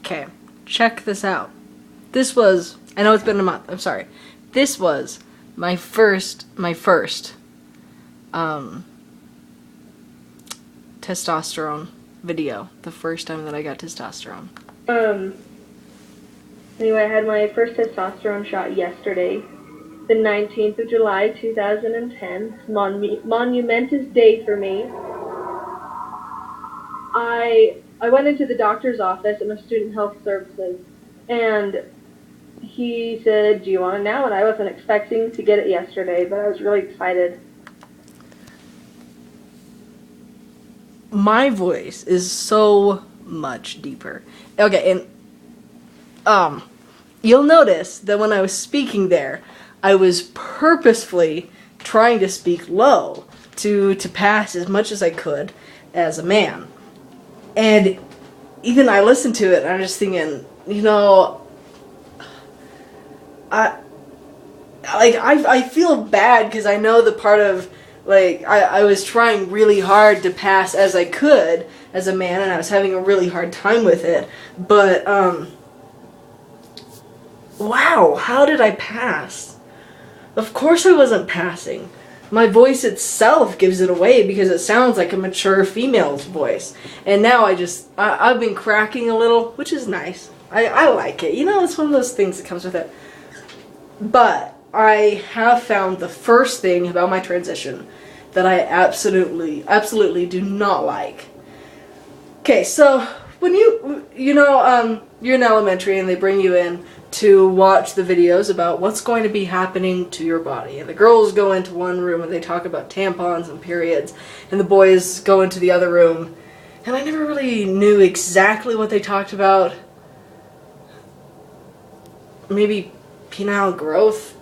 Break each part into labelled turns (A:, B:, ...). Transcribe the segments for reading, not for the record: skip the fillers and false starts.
A: Okay, check this out. This was, I know it's been a month, I'm sorry. This was my first testosterone video. The first time that I got testosterone.
B: Anyway, I had my first testosterone shot yesterday, the 19th of July, 2010. Monumentous day for me. I went into the doctor's office at my student health services, and he said, "Do you want it now?" And I wasn't expecting to get it yesterday, but I was really excited.
A: My voice is so much deeper. Okay, and you'll notice that when I was speaking there, I was purposefully trying to speak low to pass as much as I could as a man. And even I listened to it and I'm just thinking, you know, I feel bad because I know the part of, like, I was trying really hard to pass as I could as a man, and I was having a really hard time with it. But, wow, how did I pass? Of course I wasn't passing. My voice itself gives it away because it sounds like a mature female's voice. And now I've been cracking a little, which is nice. I like it. You know, it's one of those things that comes with it. But I have found the first thing about my transition that I absolutely do not like. Okay, so when you're in elementary and they bring you in to watch the videos about what's going to be happening to your body. And the girls go into one room and they talk about tampons and periods, and the boys go into the other room. And I never really knew exactly what they talked about. Maybe penile growth,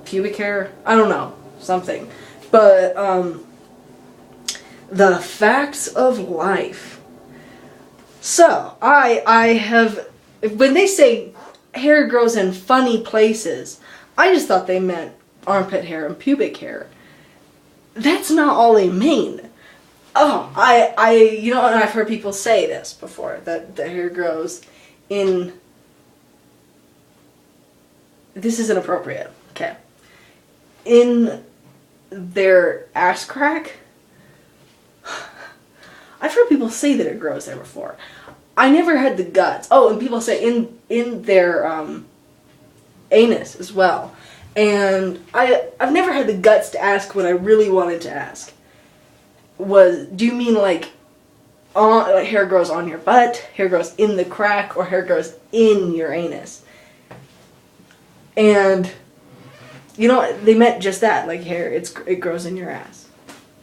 A: pubic hair, I don't know, something. But the facts of life. So, I have, when they say hair grows in funny places, I just thought they meant armpit hair and pubic hair. That's not all they mean. Oh, and I've heard people say this before, that the hair grows in, this is inappropriate, okay, in their ass crack. I've heard people say that it grows there before. I never had the guts. Oh, and people say in their anus as well. And I've never had the guts to ask what I really wanted to ask. Do you mean like hair grows on your butt, hair grows in the crack, or hair grows in your anus? And you know, they meant just that, like hair, it grows in your ass.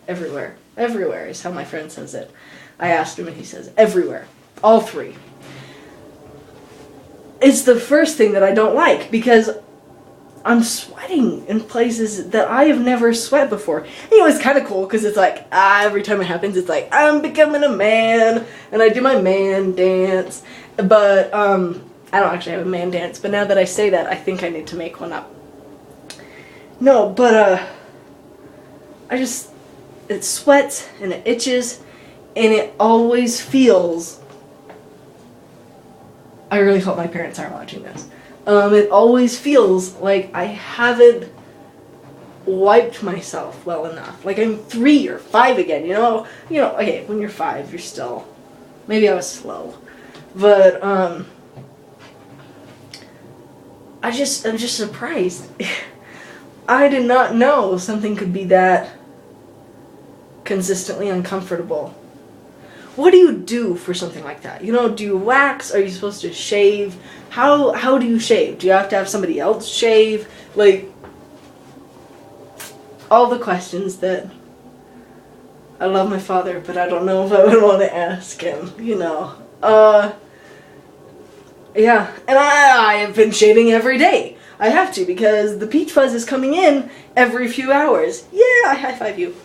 A: Everywhere. Everywhere is how my friend says it. I asked him and he says everywhere. All three. It's the first thing that I don't like because I'm sweating in places that I have never sweat before. You know, it's kind of cool because it's like, every time it happens, it's like, I'm becoming a man, and I do my man dance. But, I don't actually have a man dance, but now that I say that, I think I need to make one up. No, but, it sweats, and it itches, and it always feels, I really hope my parents aren't watching this. It always feels like I haven't wiped myself well enough. Like I'm 3 or 5 again, you know, okay, when you're 5, you're still, maybe I was slow. But, I'm just surprised. I did not know something could be that consistently uncomfortable. What do you do for something like that? You know, do you wax? Are you supposed to shave? How do you shave? Do you have to have somebody else shave? Like, all the questions that I love my father, but I don't know if I would want to ask him, you know. Yeah, and I have been shaving every day. I have to because the peach fuzz is coming in every few hours. Yeah, I high five you.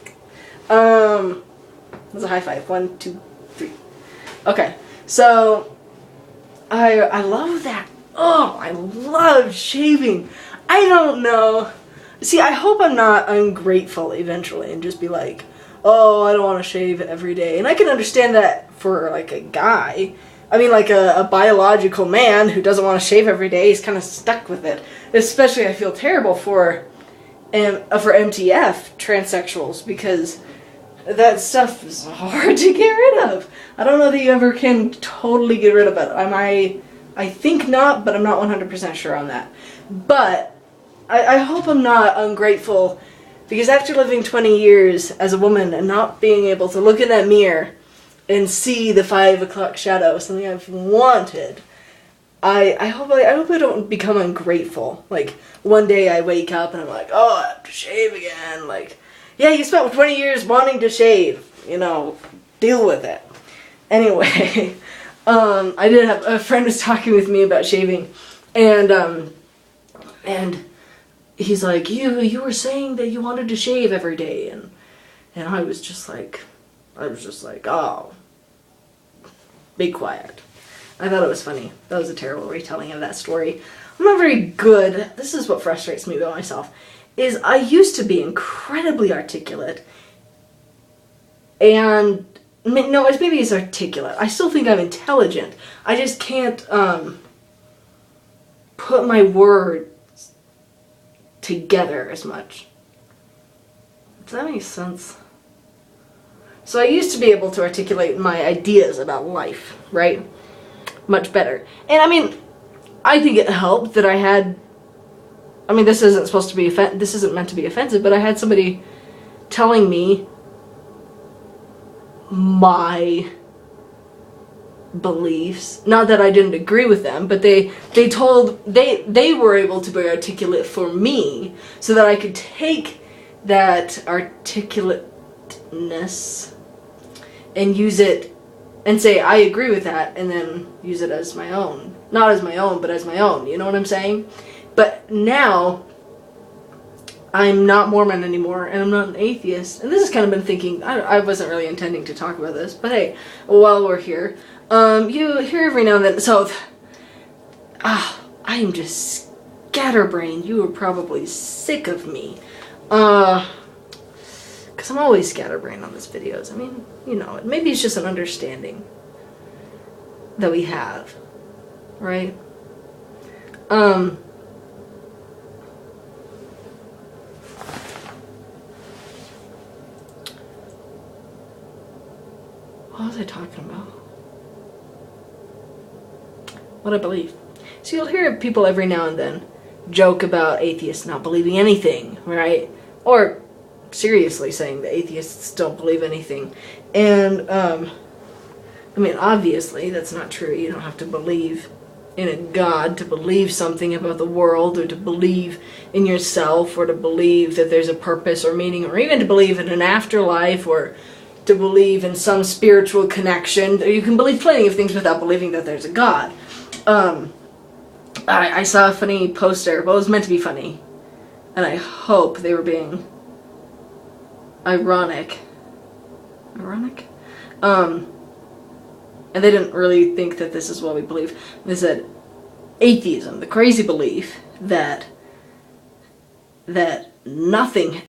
A: There's a high five. 1, 2, 3. Okay, so I love that. Oh, I love shaving. I don't know. See, I hope I'm not ungrateful eventually and just be like, oh, I don't want to shave every day. And I can understand that for like a guy. I mean, like a biological man who doesn't want to shave every day, he's kind of stuck with it. Especially, I feel terrible for MTF transsexuals, because that stuff is hard to get rid of. I don't know that you ever can totally get rid of it. I think not, but I'm not 100% sure on that. But I hope I'm not ungrateful, because after living 20 years as a woman and not being able to look in that mirror and see the 5 o'clock shadow, something I've wanted, I hope I don't become ungrateful. Like, one day I wake up and I'm like, oh, I have to shave again. Like, yeah, you spent 20 years wanting to shave. You know, deal with it. Anyway, I did have a friend was talking with me about shaving, and he's like, you were saying that you wanted to shave every day, and I was just like, oh, be quiet. I thought it was funny. That was a terrible retelling of that story. I'm not very good. This is what frustrates me about myself. Is I used to be incredibly articulate. And, no, maybe it's articulate. I still think I'm intelligent. I just can't put my words together as much. Does that make sense? So I used to be able to articulate my ideas about life, right? Much better. And I mean, I think it helped that I had, I mean, this isn't supposed to be, this isn't meant to be offensive, but I had somebody telling me my beliefs. Not that I didn't agree with them, but they were able to be articulate for me so that I could take that articulateness and use it and say, I agree with that, and then use it as my own. Not as my own, but as my own, you know what I'm saying? But now, I'm not Mormon anymore, and I'm not an atheist. And this has kind of been thinking, I wasn't really intending to talk about this, but hey, while we're here, you hear every now and then, so, I am just scatterbrained. You are probably sick of me. Because I'm always scatterbrained on these videos. I mean, you know, maybe it's just an understanding that we have, right? What was I talking about? What I believe. So you'll hear people every now and then joke about atheists not believing anything, right? Or seriously saying that atheists don't believe anything. And, I mean, obviously, that's not true. You don't have to believe in a God to believe something about the world, or to believe in yourself, or to believe that there's a purpose or meaning, or even to believe in an afterlife, or to believe in some spiritual connection. You can believe plenty of things without believing that there's a God. I saw a funny poster. Well, it was meant to be funny. And I hope they were being ironic. And they didn't really think that this is what we believe. They said, atheism, the crazy belief that nothing